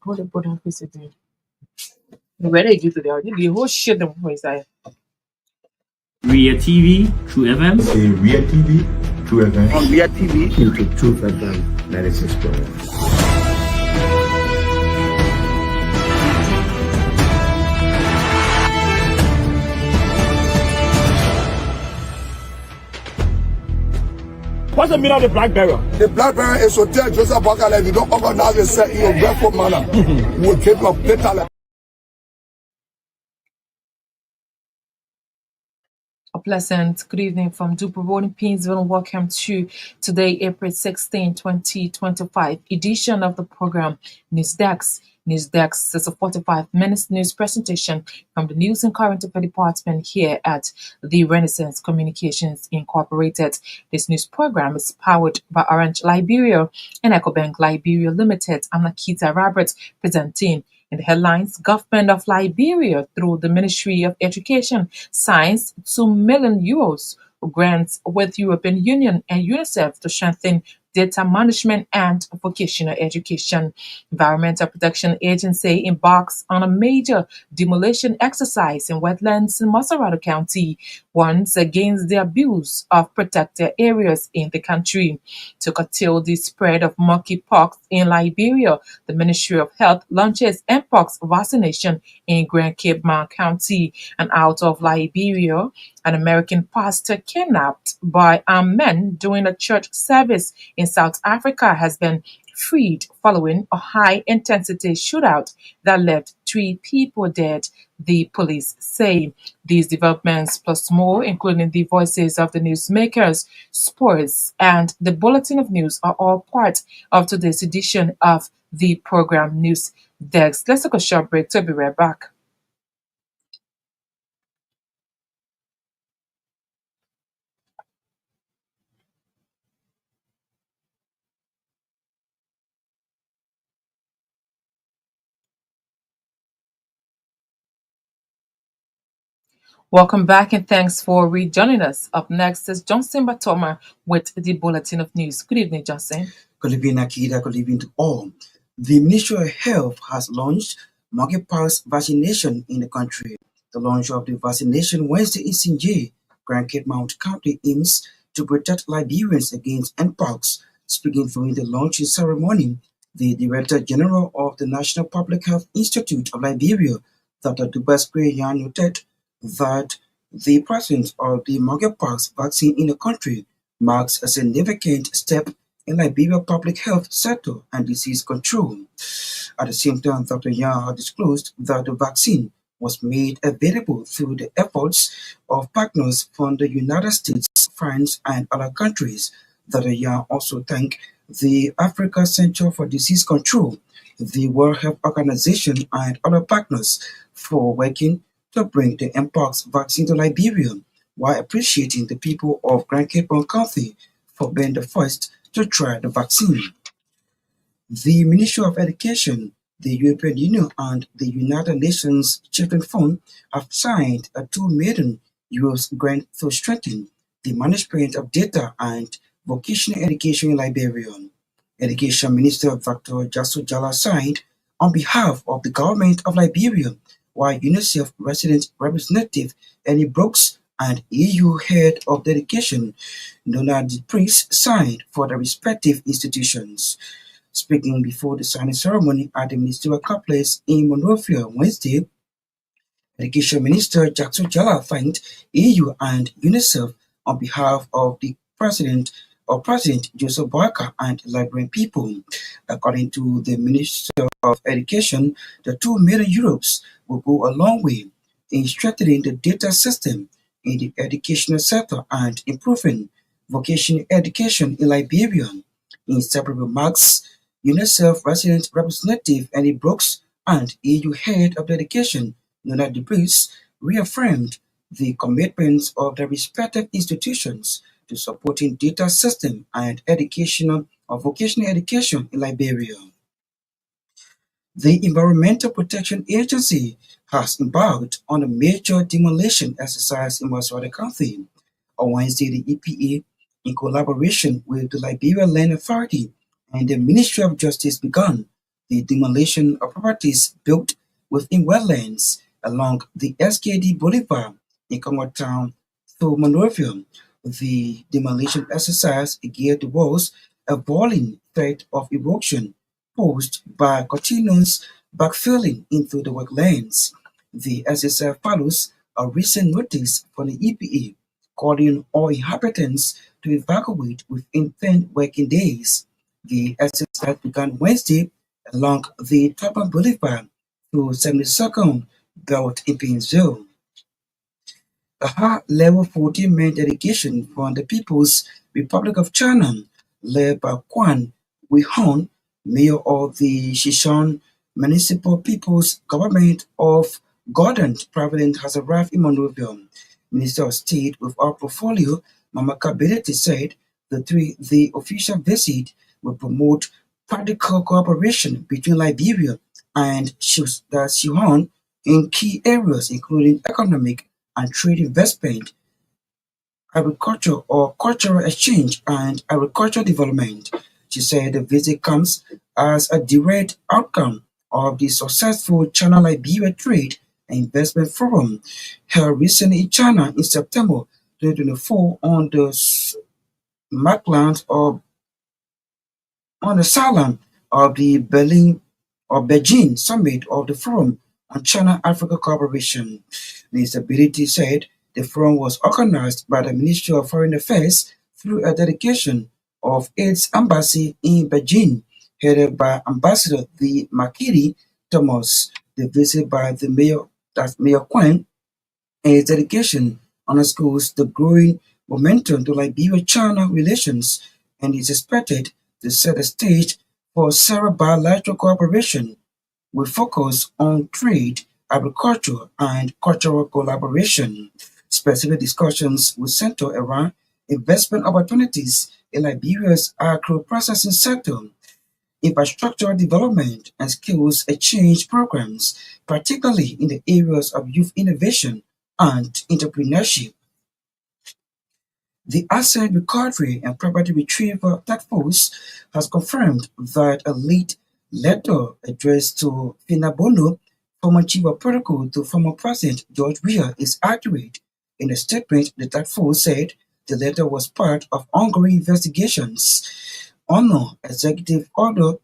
What put on visiting? Where they get to the whole shit them for inside. Ria TV, True FM. Say Ria TV, True FM. On Ria TV, YouTube, True FM, 96.1. what's the meaning of the black barrier? The black barrier is to tell Joseph Bakala if you don't organize yourself in a grateful manner, we'll take your later. A pleasant good evening from Duper Road in Painesville and welcome to today, April 16, 2025 edition of the program News Desk. News Desk is a 45-minute news presentation from the News and Current Affairs Department here at the Renaissance Communications Incorporated. This news program is powered by Orange Liberia and EcoBank Liberia Limited. I'm Nakita Roberts presenting. In the headlines, Government of Liberia, through the Ministry of Education, signs €2 million grants with European Union and UNICEF to strengthen data management and vocational education. Environmental Protection Agency embarks on a major demolition exercise in wetlands in Maserati County, warns against the abuse of protected areas in the country. To curtail the spread of monkeypox in Liberia, the Ministry of Health launches mpox vaccination in Grand Cape Mount County. And out of Liberia, an American pastor kidnapped by armed men during a church service in South Africa has been freed following a high-intensity shootout that left 3 people dead, the police say. These developments plus more, including the voices of the newsmakers, sports, and the Bulletin of News are all part of today's edition of the program News Desk. Let's take a short break to be right back. Welcome back and thanks for rejoining us. Up next is Johnson Batoma with the Bulletin of News. Good evening, Johnson. Good evening, Akida. Good evening to all. The Ministry of Health has launched monkeypox vaccination in the country. The launch of the vaccination Wednesday in Sinjay, Grand Cape Mount County, aims to protect Liberians against mpox. Speaking during the launching ceremony, the Director General of the National Public Health Institute of Liberia, Dr. Dubaskwe Yan, noted that the presence of the monkeypox vaccine in the country marks a significant step in Liberia public health sector and disease control. At the same time, Dr. Yan had disclosed that the vaccine was made available through the efforts of partners from the United States, France, and other countries. Dr. Yan also thanked the Africa Center for Disease Control, the World Health Organization, and other partners for working to bring the mpox vaccine to Liberia, while appreciating the people of Grand Cape Mount County for being the first to try the vaccine. The Ministry of Education, the European Union, and the United Nations Children's Fund have signed a €2 million grant to strengthen the management of data and vocational education in Liberia. Education Minister Dr. Jasu Jala signed on behalf of the government of Liberia, while UNICEF resident representative Annie Brooks and EU head of dedication Donald Priest signed for the respective institutions. Speaking before the signing ceremony at the ministerial complex in Monrovia Wednesday, Education Minister Jackson Jala thanked EU and UNICEF on behalf of the President Joseph Boakai and Liberian people. According to the Minister of Education, the €2 million will go a long way in strengthening the data system in the educational sector and improving vocational education in Liberia. In several remarks, UNICEF resident representative Annie Brooks and EU head of education Nona Debris reaffirmed the commitments of the respective institutions to supporting data system and educational or vocational education in Liberia. The Environmental Protection Agency has embarked on a major demolition exercise in Maserati County. On Wednesday, the EPA, in collaboration with the Liberia Land Authority and the Ministry of Justice, began the demolition of properties built within wetlands along the SKD Boulevard in Congo Town through Monrovia. The demolition exercise geared towards avoiding threat of erosion posed by continuous backfilling into the wetlands. The exercise follows a recent notice from the EPA calling all inhabitants to evacuate within 10 working days. The exercise began Wednesday along the Tapan Boulevard to 72nd Belt in Painesville. A high-level 14-man delegation from the People's Republic of China, led by Quan Weihong, mayor of the Sichuan Municipal People's Government of Gordon Province, has arrived in Monrovia. Minister of State with our portfolio, Mamaka Belete, said the official visit will promote practical cooperation between Liberia and Sichuan in key areas including economic and trade investment, agriculture or cultural exchange, and agricultural development. She said the visit comes as a direct outcome of the successful China-Liberia Trade and Investment Forum held recently in China in September 2024 on the Markland of on the salon of the Beijing Summit of the Forum on China-Africa Cooperation. The Stability said the forum was organized by the Ministry of Foreign Affairs through a delegation of its embassy in Beijing, headed by Ambassador the Makiri Thomas. The visit by the Mayor Quan and his delegation underscores the growing momentum to Liberia-China relations and is expected to set the stage for several bilateral cooperation with focus on trade, agriculture, and cultural collaboration. Specific discussions will center around investment opportunities in Liberia's agro-processing sector, infrastructure development, and skills exchange programs, particularly in the areas of youth innovation and entrepreneurship. The Asset Recovery and Property Retrieval Task Force has confirmed that a lead letter addressed to Fina Bono, former Chief of Protocol to former President George Weah, is accurate. In a statement, the task force said the letter was part of ongoing investigations. Honor Executive Order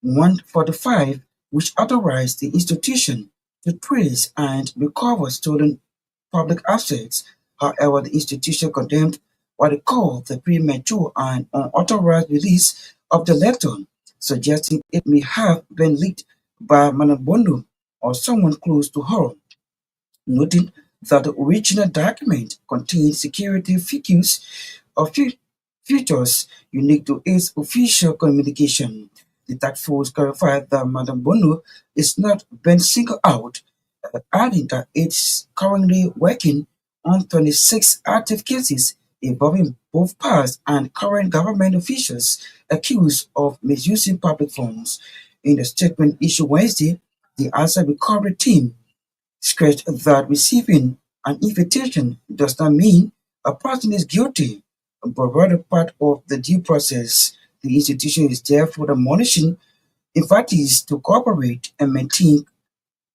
145, which authorized the institution to trace and recover stolen public assets. However, the institution condemned what it called the premature and unauthorized release of the letter, suggesting it may have been leaked by Manabondo or someone close to her, noting that the original document contained security features unique to its official communication. The task force clarified that Madam Bono is not being singled out, adding that it's currently working on 26 active cases involving both past and current government officials accused of misusing public funds. In the statement issued Wednesday, the Asset Recovery team stressed that receiving an invitation does not mean a person is guilty, but rather part of the due process. The institution is therefore admonishing invitees to cooperate and maintain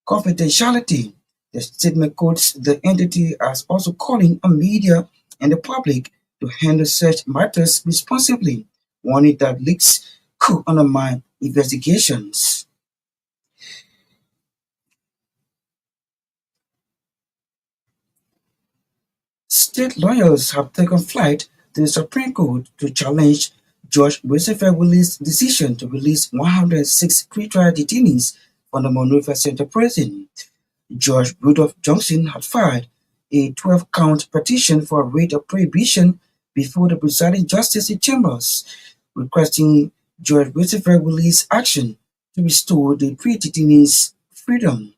confidentiality. The statement quotes the entity as also calling on media and the public to handle such matters responsibly, warning that leaks could undermine investigations. State lawyers have taken flight to the Supreme Court to challenge Judge Christopher Willis' decision to release 106 pretrial detainees from the Monrovia Central Prison. Judge Rudolph Johnson had filed a 12-count petition for a writ of prohibition before the presiding justice in Chambers, requesting Judge Christopher Willis' action to restore the pre-detainees' freedom.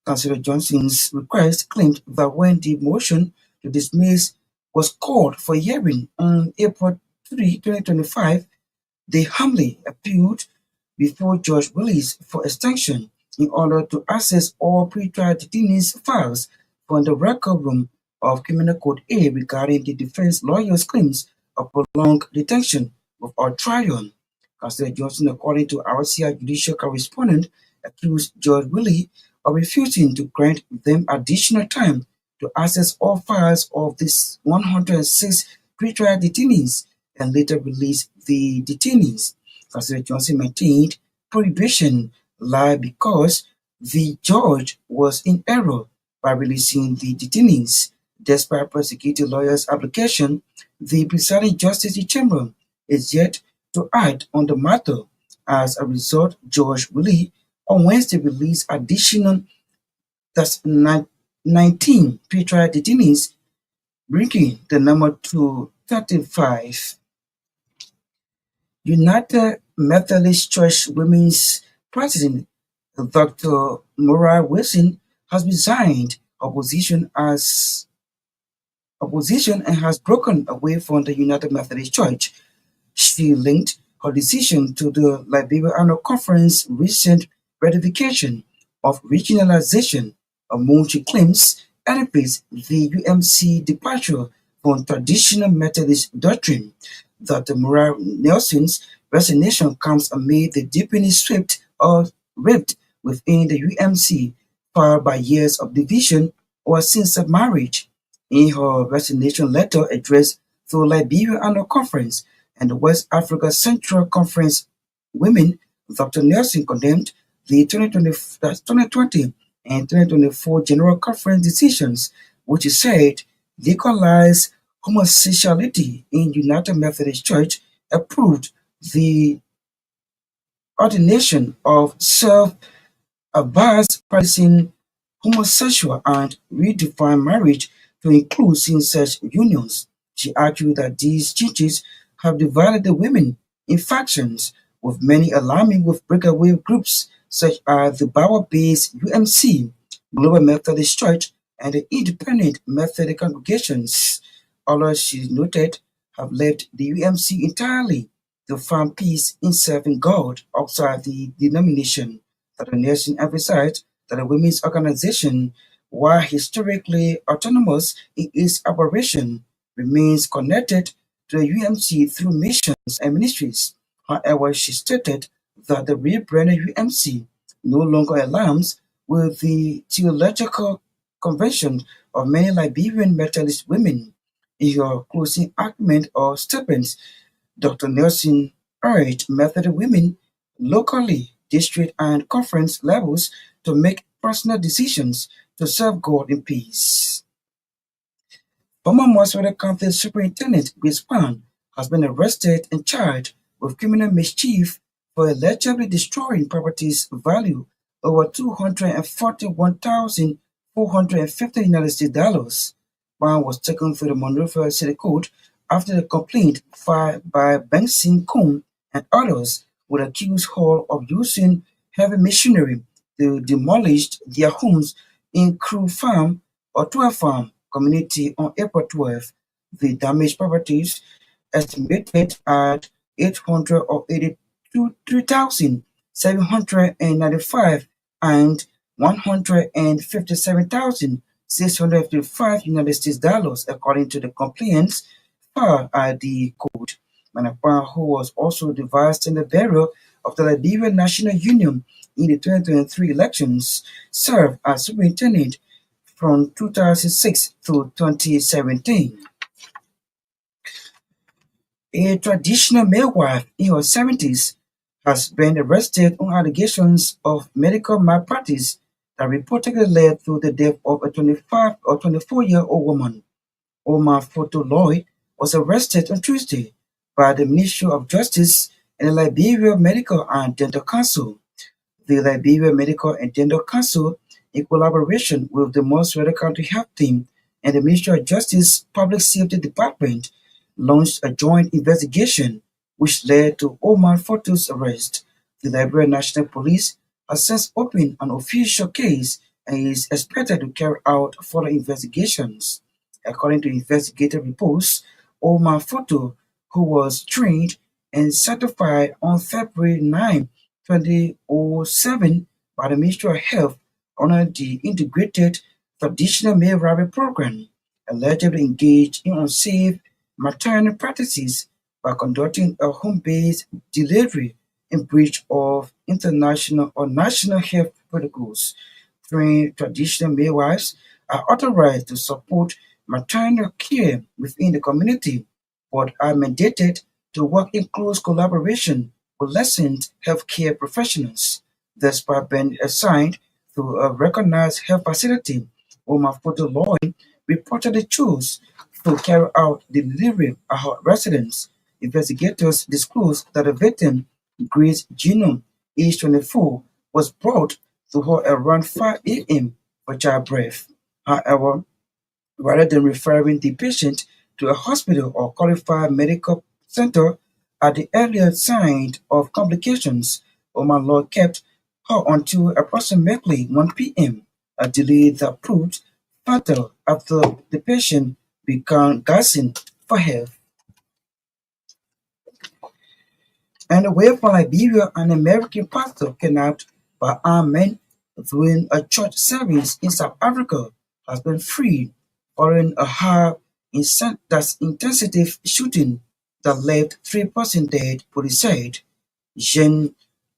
Councillor Johnson's request claimed that when the motion to dismiss was called for hearing on April 3, 2025, they humbly appealed before Judge Willis for extension in order to access all pretrial detainees' files from the record room of Criminal Code A regarding the defense lawyer's claims of prolonged detention without trial. Cassidy Johnson, according to RCI judicial correspondent, accused Judge Willie of refusing to grant them additional time to access all files of these 106 pretrial detainees and later release the detainees. Cassidy Johnson maintained prohibition lied because the judge was in error by releasing the detainees. Despite prosecuting lawyers' application, the presiding justice chamber is yet to act on the matter. As a result, Judge Willie on Wednesday released additional 19 pretrial detainees, bringing the number to 35. United Methodist Church Women's President Dr. Muriah Wilson has resigned opposition and has broken away from the United Methodist Church. She linked her decision to the Liberia Annual Conference recent ratification of regionalization, among she claims elevates the UMC departure from traditional Methodist doctrine. Dr. Muriah Nelson's resignation comes amid the deepening rift within the UMC, followed by years of division or since of marriage. In her resignation letter addressed to the Liberia Annual Conference and the West Africa Central Conference women, Dr. Nelson condemned the 2020 and 2024 General Conference decisions, which he said legalized homosexuality in United Methodist Church, approved the ordination of self-abased practicing homosexual and redefined marriage to include same-sex unions. She argued that these changes have divided the women in factions, with many alarming with breakaway groups such as the Bauer-based UMC, Global Methodist Church, and the Independent Methodist congregations. Others, she noted, have left the UMC entirely to find peace in serving God outside the denomination. Dr. Nelson emphasized that the women's organization, while historically autonomous in its operation, remains connected to the UMC through missions and ministries. However, she stated that the rebranded UMC no longer aligns with the theological convention of many Liberian Methodist women. In her closing argument or statements, Dr. Nelson urged Methodist women locally, district, and conference levels to make personal decisions to serve God in peace. Former Massachusetts County Superintendent Grace Pan has been arrested and charged with criminal mischief for allegedly destroying properties valued over $241,450 United States dollars. Pan was taken to the Monrovia City Court after the complaint filed by Benson Coon and others would accuse her of using heavy machinery to demolish their homes in Crew Farm or 12 Farm community on April 12. The damaged properties, estimated at $883,795 and $157,655 United States dollars, according to the complaints filed at the court. Manapa, who was also the vice standard bearer of the Liberian National Union in the 2023 elections, served as superintendent from 2006 to 2017. A traditional midwife in her 70s has been arrested on allegations of medical malpractice that reportedly led to the death of a 25 or 24-year-old woman. Omar Foto Lloyd was arrested on Tuesday by the Ministry of Justice and the Liberia Medical and Dental Council. The Liberia Medical and Dental Council, in collaboration with the Massachusetts County Health Team and the Ministry of Justice Public Safety Department, launched a joint investigation which led to Omar Foto's arrest. The Liberia National Police has since opened an official case and is expected to carry out further investigations. According to investigative reports, Omar Foto, who was trained and certified on February 9, 2007 by the Ministry of Health under the Integrated Traditional Midwifery Program, allegedly engaged in unsafe maternal practices by conducting a home-based delivery in breach of international or national health protocols. Trained traditional midwives are authorized to support maternal care within the community, but are mandated to work in close collaboration with licensed healthcare professionals. Despite being assigned to a recognized health facility, Omar Lloyd reportedly chose to carry out the delivery at her residence. Investigators disclosed that the victim, Grace Genome, age 24, was brought to her around 5 a.m. for childbirth. However, rather than referring the patient to a hospital or qualified medical center at the earliest sign of complications, Omar Law kept her until approximately 1 p.m., a delay that proved fatal after the patient began gasping for help. And away from Liberia, an American pastor kidnapped by armed men during a church service in South Africa has been freed following a high-intensity shooting that left 3 persons dead, police said. Jean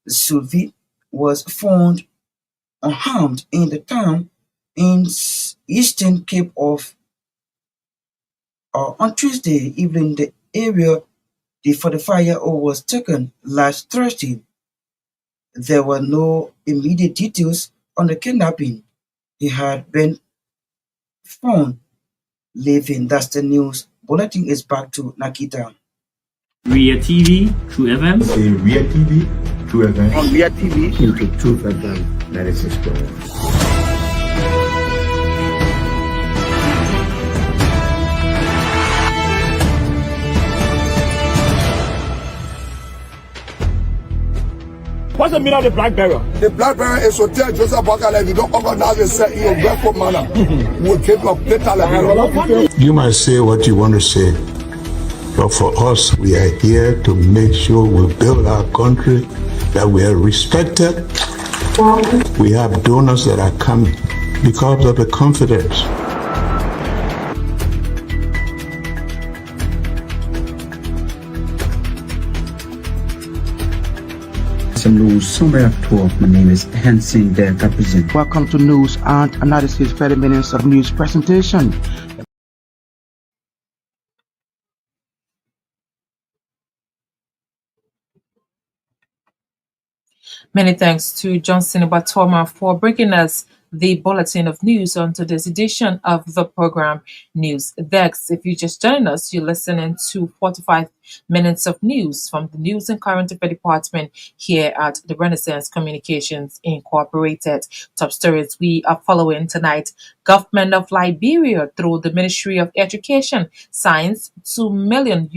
Sulvi was found unharmed in the town in Eastern Cape of on Tuesday evening. The area the 45-year-old was taken last Thursday. There were no immediate details on the kidnapping. He had been found living. That's the news. Bulletin is back to Nakita. Ria TV, True FM. Say Ria TV, True FM. On Ria TV. Into Truth FM 96.1. What's the meaning of the black barrel? The black parent is to tell Joseph Bakala, if you don't organize yourself in your grateful manner, we'll keep your later like You might say what you want to say, but for us, we are here to make sure we build our country, that we are respected. We have donors that are coming because of the confidence. News Summary at 12. My name is Hanson Der Capizin. Welcome to News and Analysis 30 minutes of news presentation. Many thanks to Johnson Batoma for bringing us the bulletin of news on today's edition of the program News Dex. If you just joined us, you're listening to 45 minutes of news from the News and Current Affairs Department here at the Renaissance Communications Incorporated. Top stories we are following tonight. Government of Liberia, through the Ministry of Education, signs €2 million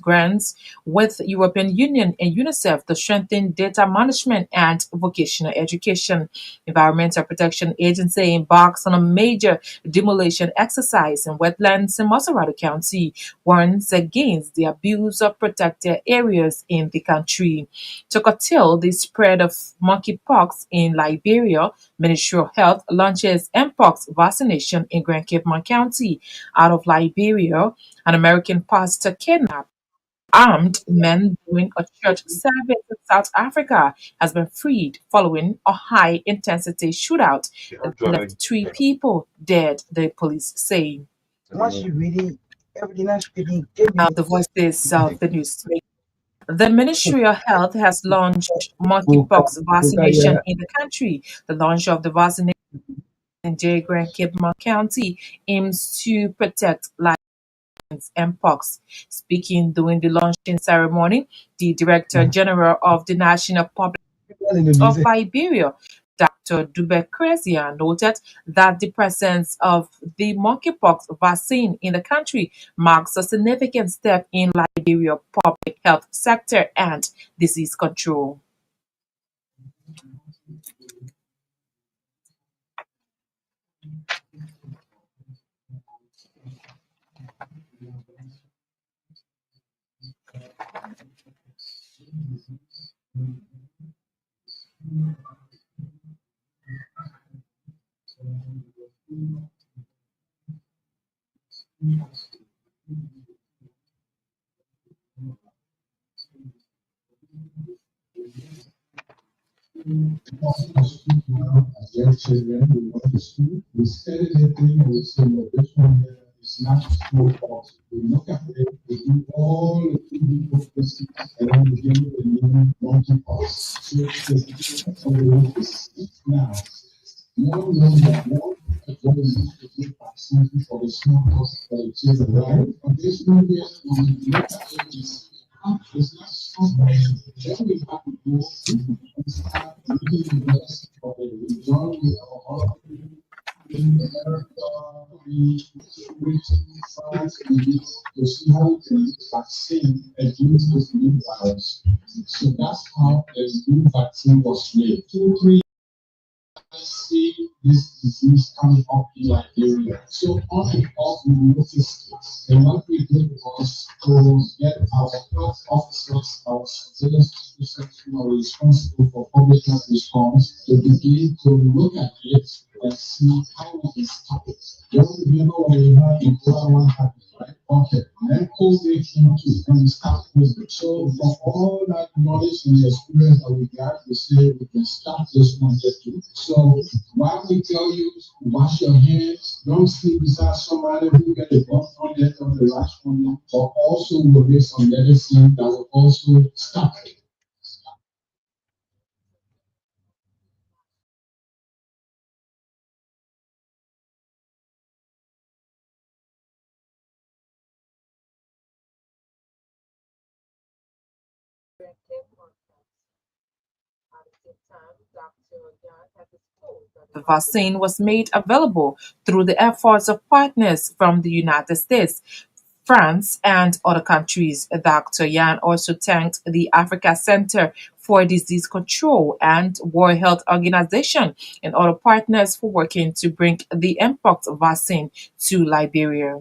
grants with European Union and UNICEF to strengthen data management and vocational education. Environmental Protection Agency embarks on a major demolition exercise in wetlands in Maserati County, warns against the abuse of protected areas in the country. To curtail the spread of monkeypox in Liberia, Ministry of Health launches Mpox vaccination in Grand Cape County. Out of Liberia, an American pastor kidnapped armed men during a church service in South Africa has been freed following a high-intensity shootout that left 3 people dead, the police say. Once you really everything else The voices of the news. The Ministry of Health has launched monkeypox vaccination in the country. The launch of the vaccination in Grand Cape County aims to protect lives and Mpox. Speaking during the launching ceremony, the Director General of the National Public of Liberia, Dr. Dube Cresia, noted that the presence of the monkeypox vaccine in the country marks a significant step in Liberia public health sector and disease control. Also, the school now, as young children, we went to school, we studied it, we say, no, this one here is not small box. We look at it, we do all the 3D processes, and then we give it a name, monkey box. So it's the so we want to see now. We all know that one of what is used to give vaccine for the smallpox for the children, right? But this one here, when we look at it, it's not small. Then we have to go and start looking at the rest of the region with our in America, in France, to see how we can use vaccine against this new virus. So that's how the new vaccine was made. 2, 3 see this disease coming up in Liberia. So on and off we noticed it. And what we did was to get our health officers, our surveillance officers who are responsible for public health response to begin to look at it and see how we can stop it. Just remember when we had Ebola, what happened, right? Okay, then COVID came too, and we start COVID. So from all that knowledge and experience that we got, we say we can start this one here too. So why we tell you wash your hands, don't sleep beside somebody who get a bump on it or the rash on them, or also will get some medicine that will also stop it. The vaccine was made available through the efforts of partners from the United States, France, and other countries. Dr. Yan also thanked the Africa Center for Disease Control and World Health Organization and other partners for working to bring the mpox vaccine to Liberia.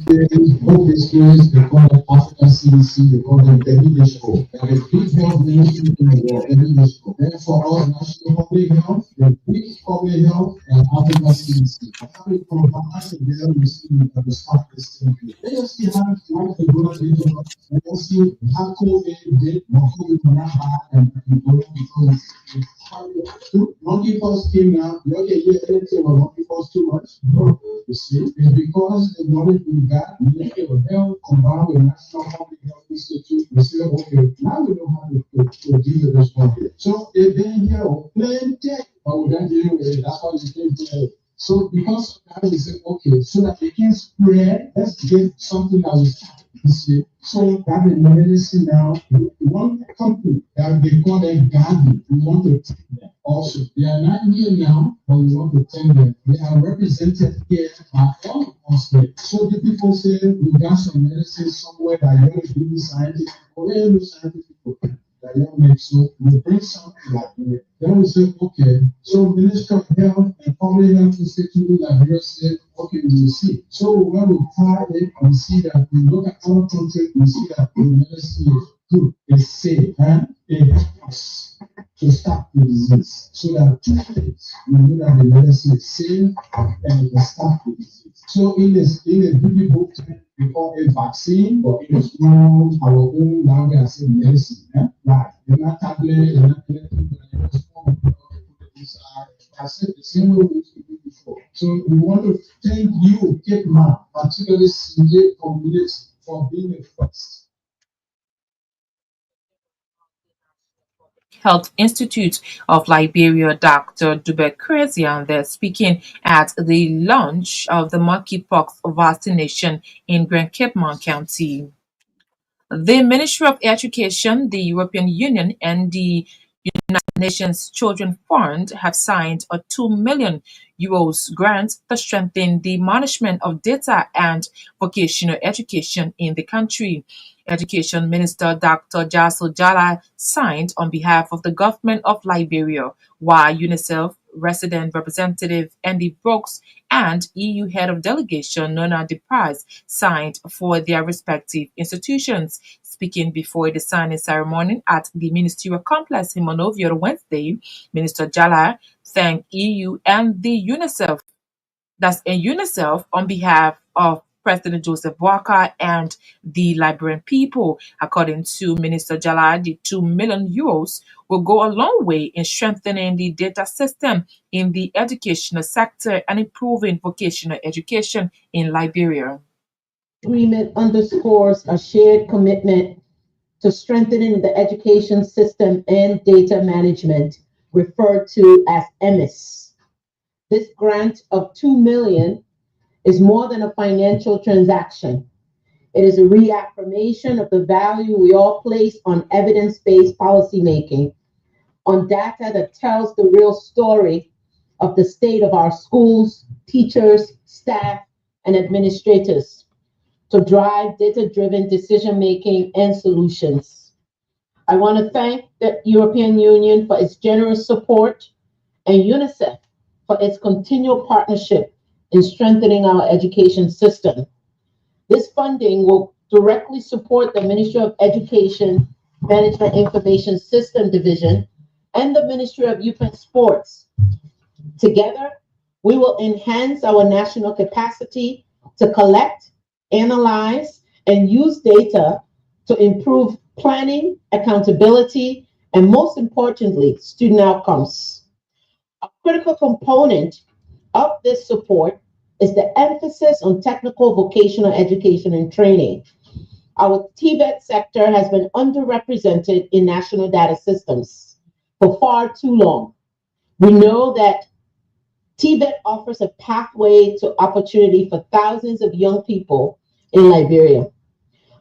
Both experience they call them African CDC, they call them WHO. And the big health ministry in the world, WHO. Then for us, national public health, the big public health, and African CDC. How we combine together, we see that we start this thing. Let us see how life is going to be. Let us see how COVID did, what COVID will not have, and because monkeypox came now, you okay, yeah, anything about monkeypox too much? No. You see, it's because the knowledge we got, we make it well combined with National Public Health Institute. We say, okay, now we know how to deal with this one. So they've been here plenty, but we don't deal with it. That's why we came here. So because of that, we say, okay, so that they can spread, let's get something that we you see. So that the medicine now, one company that they call them Gavi, we want to take them also. They are not here now, but we want to take them. They are represented here by all of us here. So the people say we got some medicine somewhere that you're going to give me scientific, or scientific that you make. So we bring something like that. Then we say, okay, so Minister of Health and Public Health Institute in Liberia said, okay, we will see. So when we try it and see that we look at other countries, we see that the medicine is good, it's safe, and it helps us to stop the disease. So that we know that the medicine is safe and it will stop the disease. So in a big book, we call it vaccine, but in a small, our own language, I say medicine. Right. They're not tablet, they're not I said the same way we used to do before. So we want to thank you, Cape Man, particularly CJ community, for being the first. Health Institute of Liberia, Dr. Dube Krezian, there speaking at the launch of the monkeypox vaccination in Grand Cape County. The Ministry of Education, the European Union, and the United Nations Children Fund have signed a €2 million grant to strengthen the management of data and vocational education in the country. Education Minister Dr. Jaso Jala signed on behalf of the government of Liberia, while UNICEF resident representative Andy Brooks and EU head of delegation Nona DePaz signed for their respective institutions. Speaking before the signing ceremony at the ministerial complex in Monrovia on Wednesday, Minister Jala thanked EU and the UNICEF on behalf of President Joseph Boakai and the Liberian people. According to Minister Jalai, the €2 million will go a long way in strengthening the data system in the educational sector and improving vocational education in Liberia. Agreement underscores a shared commitment to strengthening the education system and data management, referred to as EMIS. This grant of $2 million is more than a financial transaction. It is a reaffirmation of the value we all place on evidence-based policymaking, on data that tells the real story of the state of our schools, teachers, staff, and administrators, to drive data-driven decision-making and solutions. I want to thank the European Union for its generous support and UNICEF for its continual partnership in strengthening our education system. This funding will directly support the Ministry of Education Management Information System Division and the Ministry of Youth and Sports. Together, we will enhance our national capacity to collect, analyze, and use data to improve planning, accountability, and most importantly, student outcomes. A critical component of this support is the emphasis on technical vocational education and training. Our TVET sector has been underrepresented in national data systems for far too long. We know that TVET offers a pathway to opportunity for thousands of young people in Liberia.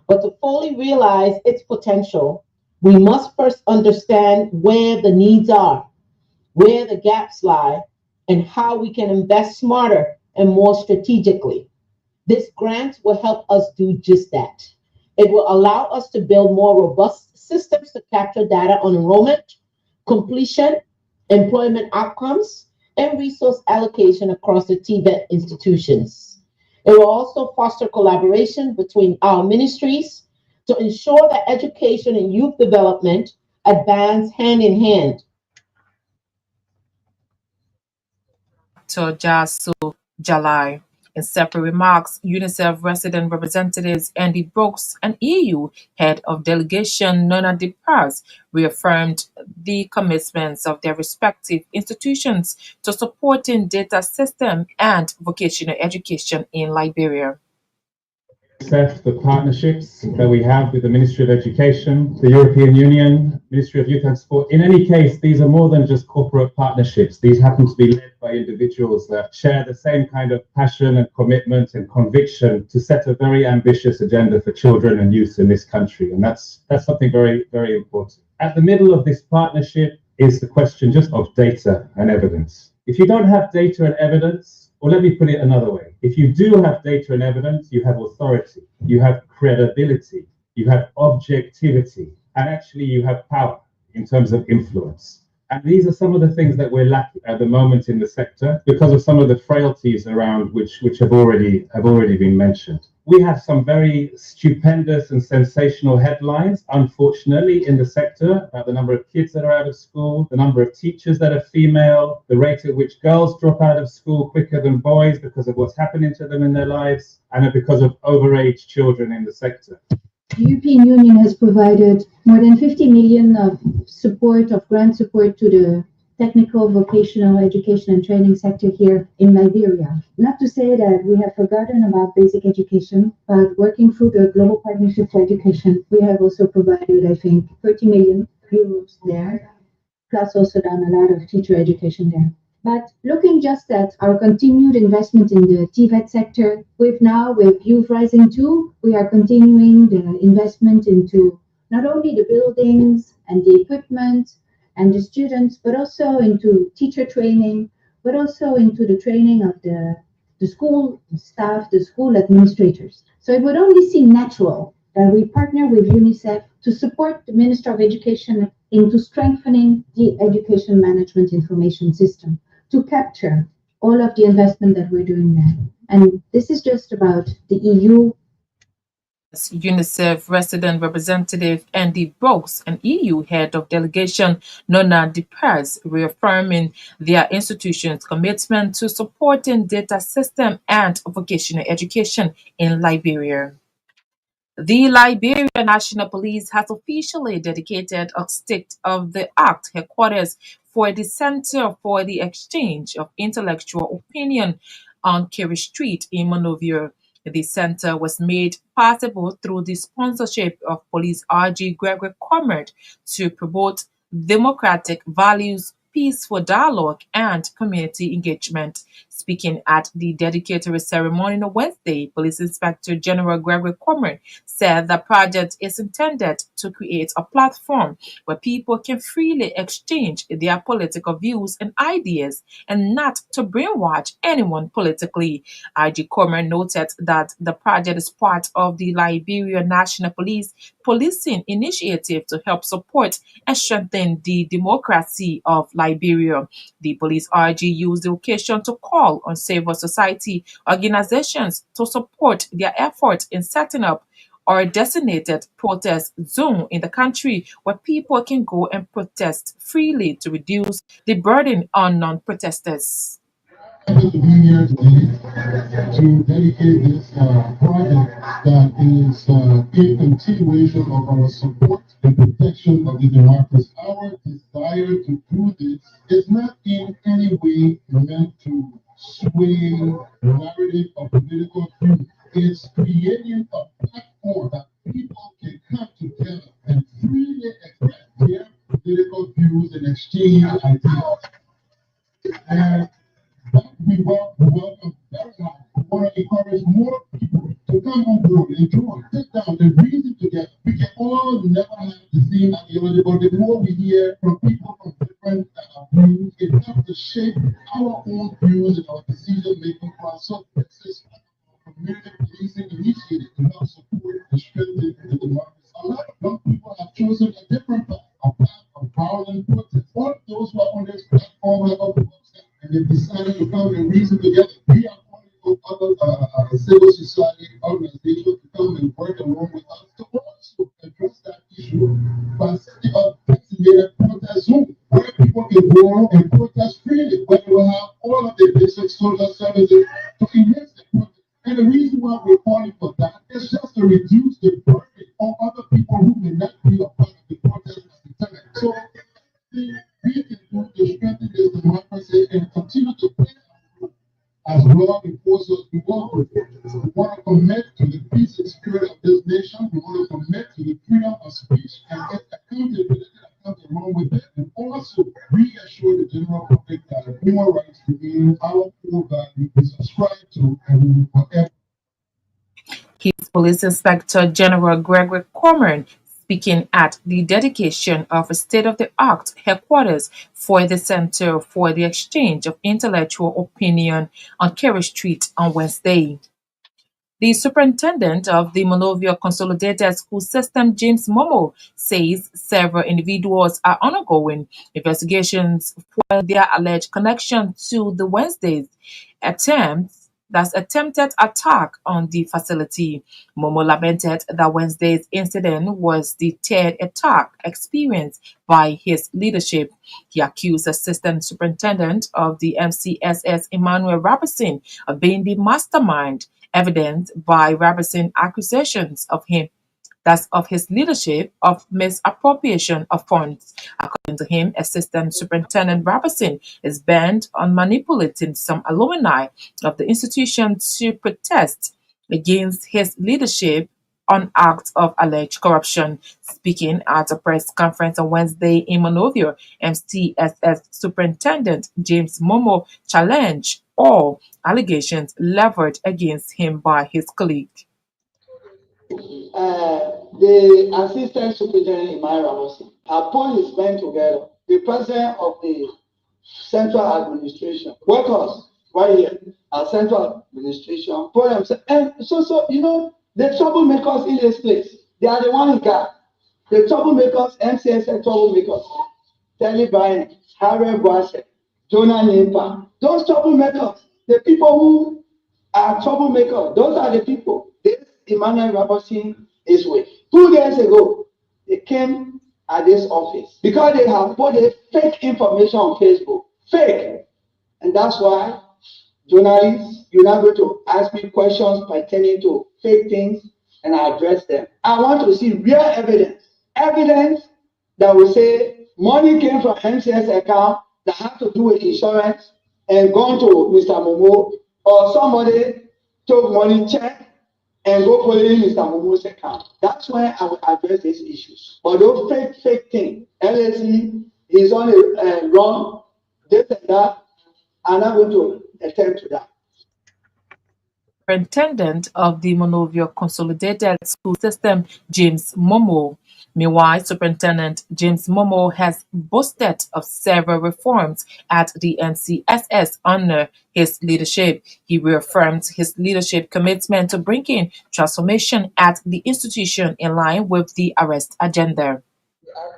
But to fully realize its potential, we must first understand where the needs are, where the gaps lie, and how we can invest smarter and more strategically. This grant will help us do just that. It will allow us to build more robust systems to capture data on enrollment, completion, employment outcomes, and resource allocation across the TVET institutions. It will also foster collaboration between our ministries to ensure that education and youth development advance hand in hand. To Jasu Jalai. In separate remarks, UNICEF resident representatives Andy Brooks and EU head of delegation Nona De Paz reaffirmed the commitments of their respective institutions to supporting data system and vocational education in Liberia. The partnerships that we have with the Ministry of Education, the European Union, Ministry of Youth and Sport. In any case, these are more than just corporate partnerships. These happen to be led by individuals that share the same kind of passion and commitment and conviction to set a very ambitious agenda for children and youth in this country. And that's something very, very important. At the middle of this partnership is the question just of data and evidence. If you don't have data and evidence, or let me put it another way. If you do have data and evidence, you have authority, you have credibility, you have objectivity, and actually you have power in terms of influence. And these are some of the things that we're lacking at the moment in the sector because of some of the frailties around which have already been mentioned. We have some very stupendous and sensational headlines, unfortunately, in the sector about the number of kids that are out of school, the number of teachers that are female, the rate at which girls drop out of school quicker than boys because of what's happening to them in their lives, and because of overage children in the sector. The European Union has provided more than 50 million of support, of grant support to the technical, vocational education and training sector here in Liberia. Not to say that we have forgotten about basic education, but working through the Global Partnership for Education, we have also provided, I think, 30 million euros there, plus also done a lot of teacher education there. But looking just at our continued investment in the TVET sector, with Youth Rising 2, we are continuing the investment into not only the buildings and the equipment and the students, but also into teacher training, but also into the training of the school staff, the school administrators. So it would only seem natural that we partner with UNICEF to support the Minister of Education into strengthening the education management information system to capture all of the investment that we're doing there. And this is just about the EU UNICEF resident representative Andy Brooks and EU head of delegation Nona Depers reaffirming their institution's commitment to supporting data system and vocational education in Liberia. The Liberia National Police has officially dedicated a state-of-the-art headquarters for the Center for the Exchange of Intellectual Opinion on Kerry Street in Monrovia. The center was made possible through the sponsorship of Police RG Gregory Comrade to promote democratic values, peaceful dialogue, and community engagement. Speaking at the dedicatory ceremony on Wednesday, Police Inspector General Gregory Comrade said the project is intended to create a platform where people can freely exchange their political views and ideas and not to brainwash anyone politically. IG Comer noted that the project is part of the Liberia National Police policing initiative to help support and strengthen the democracy of Liberia. The police RG used the occasion to call on civil society organizations to support their efforts in setting up or designated protest zone in the country where people can go and protest freely to reduce the burden on non-protesters. To be here today to dedicate this project that is a continuation of our support and protection of the democracy. Our desire to do this is not in any way meant to sway narrative or political view. It's creating a platform that people can come together and freely express their political views and exchange ideas. And we welcome very much. We want to encourage more people to come on board and join, sit down and reason together. We can all never have the same ideology, but the more we hear from people from different views, it helps to shape our own views and our decision-making process. So this is a community policing initiative to help support and strengthen the democracy. A lot of young people have chosen a different path, a path of violent protest. All of those who are on this platform have a and they decided to come and reason together. We are calling on other civil society organizations to come and work along with us to also address that issue by setting up designated protest zones where people can go and protest freely, where they will have all of the basic social services to enhance the protest. And the reason why we're calling for that is just to reduce the burden on other people who may not be a part of the protest at the time. So we can do to strengthen this democracy and continue to play as law enforcers. We want to commit to the peace and security of this nation. We want to commit to the freedom of speech and get accountability that comes along with it, and also reassure the general public that human rights remain our core value we subscribe to and we will forever. His Police Inspector General Gregory Corman speaking at the dedication of a state-of-the-art headquarters for the Center for the Exchange of Intellectual Opinion on Kerry Street on Wednesday. The superintendent of the Monrovia Consolidated School System, James Momo, says several individuals are undergoing investigations for their alleged connection to the Wednesday's attempted attack on the facility. Momo lamented that Wednesday's incident was the third attack experienced by his leadership. He accused Assistant Superintendent of the MCSS, Emmanuel Robertson, of being the mastermind, evident by Robertson's accusations of him, that's of his leadership of misappropriation of funds. According to him, Assistant Superintendent Robertson is bent on manipulating some alumni of the institution to protest against his leadership on acts of alleged corruption. Speaking at a press conference on Wednesday in Monrovia, MCSS Superintendent James Momo challenged all allegations leveled against him by his colleague. The Assistant Superintendent Emmanuel Robertson, upon his band together, the President of the Central Administration, workers right here, our Central Administration, for themselves. And so, you know, the troublemakers in this place, they are the one who got the troublemakers, MCSS troublemakers, Telly Bryan, Harry Boise, Jonah Nimpa, those troublemakers, the people who are troublemakers, those are the people. This Emmanuel Rabosin his way. 2 days ago, they came at this office because they have put a fake information on Facebook. Fake. And that's why journalists, you're not going to ask me questions pertaining to fake things and I address them. I want to see real evidence. Evidence that will say money came from MCS account that had to do with insurance and gone to Mr. Momo, or somebody took money check and go put it in Mr. Momo's account. That's why I will address these issues. But those fake thing, LSE is on a wrong, this and that, I'm not going to attend to that. Superintendent of the Monrovia Consolidated School System, James Momo. Meanwhile, Superintendent James Momo has boasted of several reforms at the NCSS under his leadership. He reaffirmed his leadership commitment to bringing transformation at the institution in line with the arrest agenda.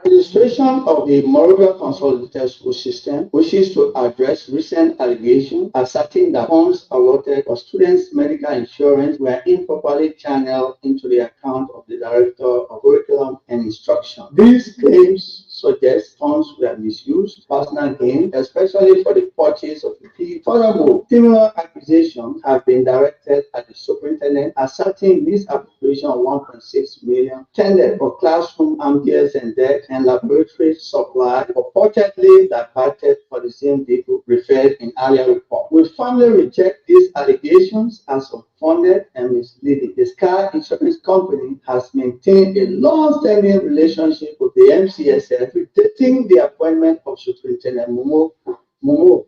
Administration of the Monrovia Consolidated School System wishes to address recent allegations asserting that funds allotted for students' medical insurance were improperly channeled into the account of the Director of Curriculum and Instruction. These claims suggest funds were misused, personal gain, especially for the purchase of the fee. Furthermore, similar accusations have been directed at the superintendent asserting misappropriation of 1.6 million tendered for classroom ambience and deck and laboratory supply purportedly diverted for the same people referred in earlier report. We firmly reject these allegations as unfounded and misleading. The Sky Insurance Company has maintained a long-standing relationship with the MCSF, predating the appointment of Superintendent Momo.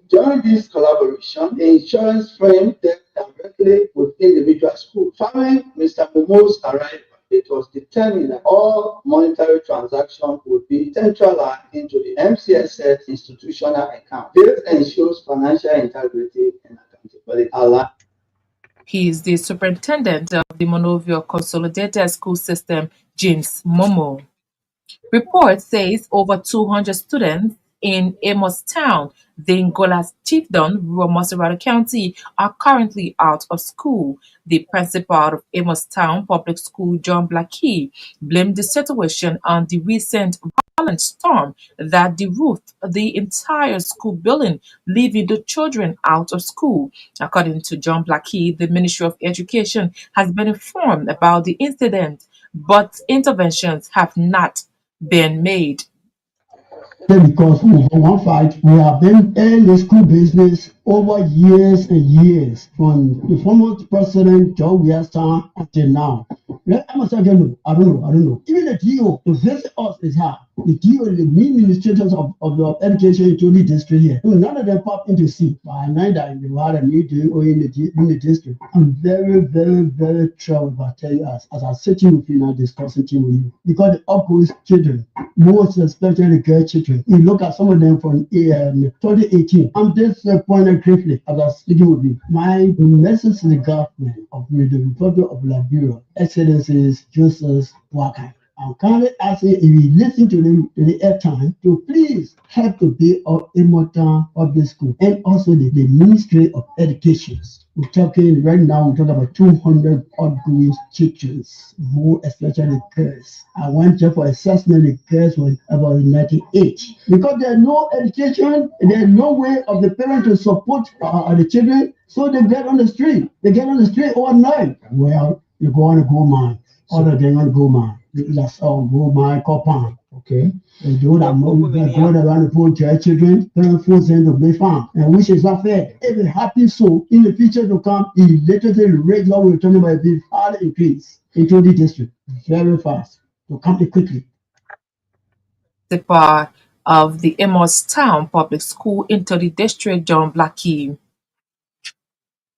During this collaboration, the insurance firm dealt directly with individual schools. Following Mr. Momo's arrival, it was determined that all monetary transactions would be centralized into the MCSS institutional account. This ensures financial integrity and accountability. He is the superintendent of the Monrovia Consolidated School System, James Momo. Report says over 200 students in Amos Town, Dingola's Chiefdom, rural Maserati County, are currently out of school. The principal of Amos Town Public School, John Blackie, blamed the situation on the recent violent storm that deroofed the entire school building, leaving the children out of school. According to John Blackie, the Ministry of Education has been informed about the incident, but interventions have not been made. Because we one fight, we have been in the school business over years and years, from the former president Joe Weirstown until now. I don't know. Even the DO to visit us is hard. The DO, the main administrators of the education in the district here, none of them pop into see. By neither in the water meeting or in the district. I'm very, very, very troubled. I tell you, as I sitting with you now discussing with you, because the upwards children, most especially the girl children, you look at some of them from 2018. I'm disappointed greatly as I'm speaking with you. My message to the government of the Republic of Liberia, Excellencies Joseph Boakai, I'm kindly asking if you listen to the airtime to please help to build up Imotown Public School and also the Ministry of Education. We're talking right now, we're talking about 200 outgoing teachers, more especially girls. I went there for assessment, the girls were about 98. Because there's no education, there's no way of the parents to support the children, so they get on the street. They get on the street overnight. Well, you go on a gold mine. All of them on a gold mine. That's all gold mine, compound. Okay? They do that going around the poor children, parents force them to be found, and which is not fair. If it happens so, in the future to come, the literally rate law will turn about a big hard increase into the district very fast to come quickly. The part of the Amos Town Public School into the district, John Blackie.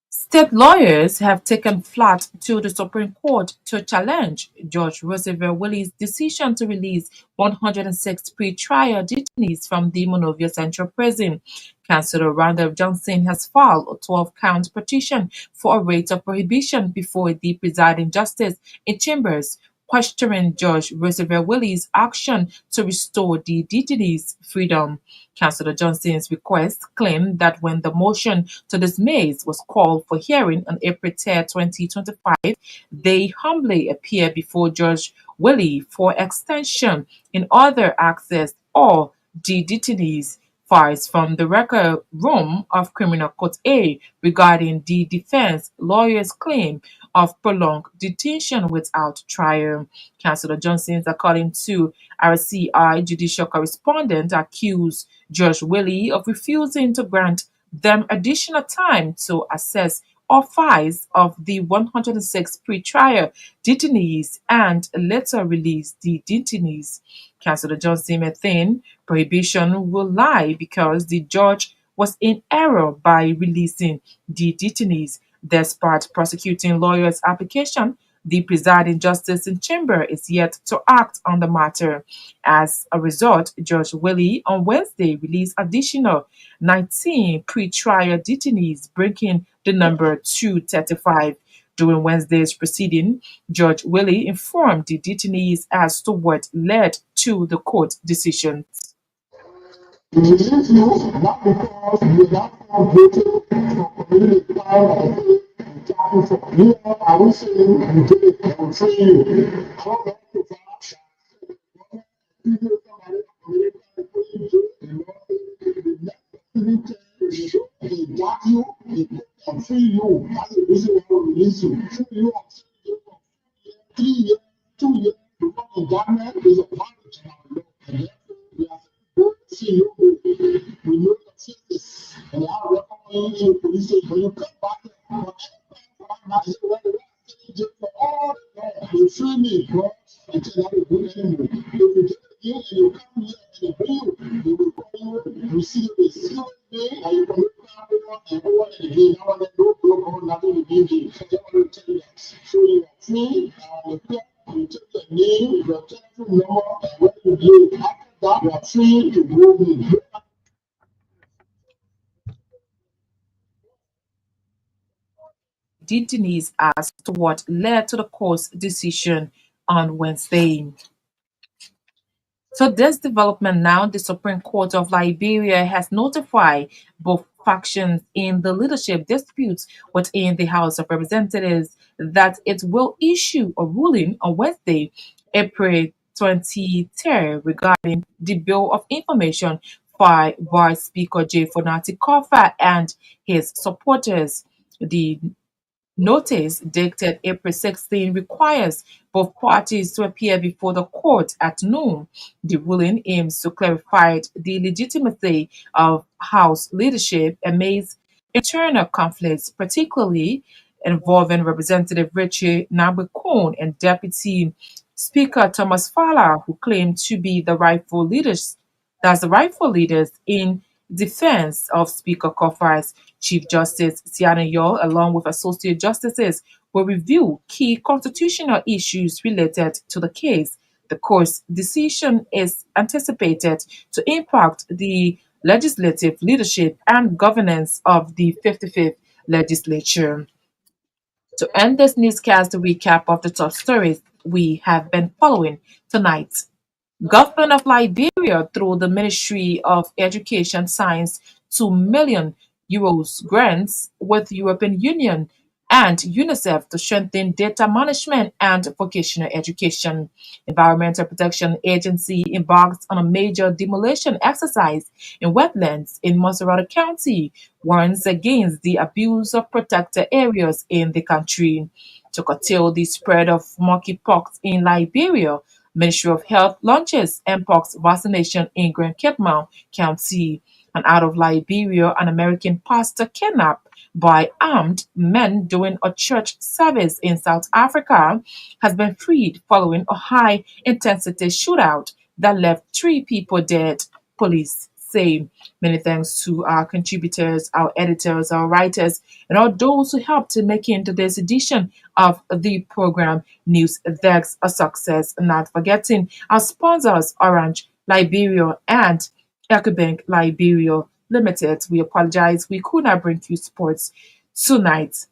State lawyers have taken flight to the Supreme Court to challenge Judge Roosevelt Willie's decision to release 106 pre-trial detainees from the Monrovia Central Prison. Councillor Randolph Johnson has filed a 12-count petition for a rate of prohibition before the presiding justice in chambers questioning Judge Roosevelt Willie's action to restore the detainees' freedom. Councillor Johnson's request claimed that when the motion to dismiss was called for hearing on April 3, 2025, they humbly appeared before Judge Willie for extension in other access or the detainees' files from the record room of Criminal Court A regarding the defense lawyer's claim of prolonged detention without trial. Councillor Johnson, according to RCI judicial correspondent, accused Judge Willie of refusing to grant them additional time to assess all files of the 106 pre-trial detainees and later release the detainees. Councillor Johnson maintained prohibition will lie because the judge was in error by releasing the detainees. Despite prosecuting lawyers' application, the presiding justice in chamber is yet to act on the matter. As a result, Judge Willie on Wednesday released additional 19 pre-trial detainees, bringing the number to 35. During Wednesday's proceeding, Judge Willie informed the detainees as to what led to the court decision. Not because we not voting for community power for you I will say you do it and say you. How about the they got you, they can free you. That's the reason why we release you. Free you up 3 years, 2 years. The government is a part of our law. And therefore, we have to see you. We know the justice. And I recommend you police station when you come back for all you free me, bro. Until that is good anymore. If you get again and you come here and they will call you, you see the secret day, and you can look around and over and again. I want to go nothing again. So I want to tell you that. So you are free, you take your name, your telephone number, and what you do. After that, you are free to go in. Detainees as to what led to the court's decision on Wednesday. So this development now, the Supreme Court of Liberia has notified both factions in the leadership disputes within the House of Representatives that it will issue a ruling on Wednesday, April 23rd, regarding the Bill of Information filed by Speaker J. Fonati Kofa and his supporters. The notice dated April 16 requires both parties to appear before the court at noon. The ruling aims to clarify the legitimacy of House leadership amidst internal conflicts, particularly involving Representative Richie Nabekon and Deputy Speaker Thomas Fowler, who claim to be the rightful leaders in defense of Speaker Kofa's. Chief Justice Siana Yol, along with associate justices, will review key constitutional issues related to the case. The court's decision is anticipated to impact the legislative leadership and governance of the 55th legislature. To end this newscast, a recap of the top stories we have been following tonight. Government of Liberia, through the Ministry of Education, signs €2 million grants with European Union and UNICEF to strengthen data management and vocational education. Environmental Protection Agency embarks on a major demolition exercise in wetlands in Monserrate County, warns against the abuse of protected areas in the country. To curtail the spread of monkeypox in Liberia, Ministry of Health launches Mpox vaccination in Grand Cape Mount County. And out of Liberia, an American pastor kidnapped by armed men during a church service in South Africa has been freed following a high-intensity shootout that left 3 people dead, police say. Many thanks to our contributors, our editors, our writers, and all those who helped in making today's edition of the program News That's a Success. Not forgetting our sponsors, Orange Liberia and Ecobank Liberia Limited. We apologize we could not bring you sports tonight.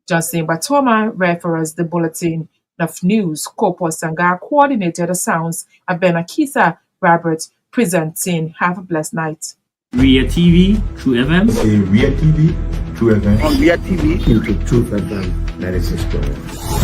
Johnson Batoma read for us the bulletin of news. Kopo Sanga coordinated the sounds. Abena Kisa Robert presenting. Have a blessed night. Ria TV, True FM. Ria TV, True FM. On Ria TV. Into Truth FM 96.1.